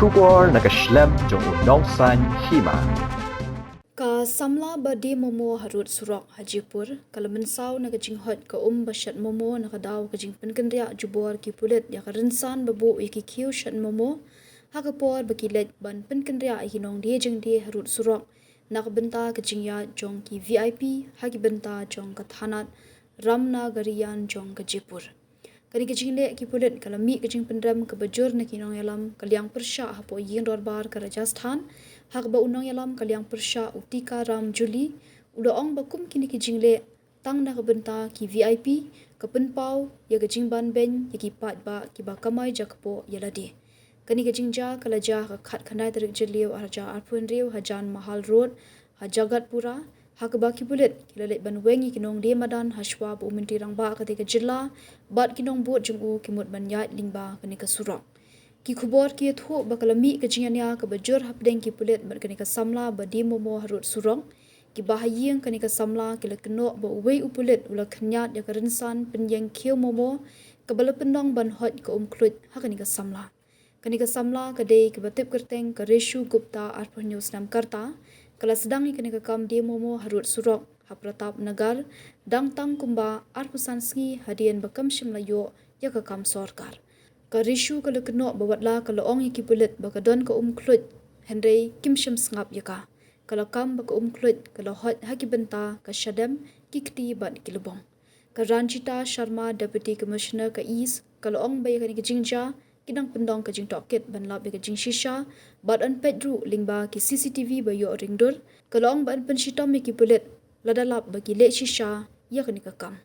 Shubor nakaslem jong unong san Hima. Ka Samla badi Momo Harud Surok Hajipur kalamensaw nagajing Hoit ka bashat Momo nakadaw kajing penkenria jubor ki Pulit ya karensan babu iki kiu shat Momo hakapor bakilet ban penkenria iki Nongdie Jingdie Harud Surok nakabenta kajing ya jong ki VIP hagi benta jong kathanat ramna garian jong kajipur. Kani kajing le ki Pulit kalami kajing pendram ke bajur na kinong yalam kaliang persya hapo yin dorbar ke Rajasthan hak ba unong yalam kaliang persya utika ram Juli uda ong bakum kini kajing le tang na kabenta ki VIP ke penpau ya kajing ban ben ya ki pat ba ki ba kamai jakpo yaladi. Kani kajing ja kalaja ka khat khanai tarik jeliu arja arpun riu hajan mahal road hajagat pura hak ba ki Pulit kilalet ban Weng ki Nongdie madan haswa bu menteri rang ba ketika jela bat kinong buat jungu kimut banyat lingba kani ka Surok. Ki khubor ki thu bakalami kajingania ka bajur hapdeng ki Pulit mat kani ka Samla badi Momo Harud Surok ki bahayeng kani ka Samla kila keno ba uwei Pulit ula khnyat ya karensan penyeng kiu Momo ka bala pendong ban Hoit ka Umkhluit hakani ka Samla. Kani ka Samla ka dei ka batip kerteng ka Reshu Gupta arpah news nam karta kala sedang ni kani ka kam di Momo Harud Surok hapratap nagar dang tang kumba arpusan sngi hadian bakam shimlayo ya ka kam sorkar. Ka Reshu kala keno bawatla kala ong iki Pulit bakadon ka Umkhluit Henry Kim Shim Sngap yaka. Kala kam baka Umkhluit kala Hoit haki benta ka Shadam kikti ban kilabong. Ka Ranjita Sharma Deputy Commissioner ka East kala ong bay kani ka Jingja kinang pendong ka Jing Tokit ban lab ka Jing Shisha bat an pedru lingba ki CCTV bayo ringdur kala ong ban penshitom iki Pulit ladalap bagi le Shisha ya kani ka kam.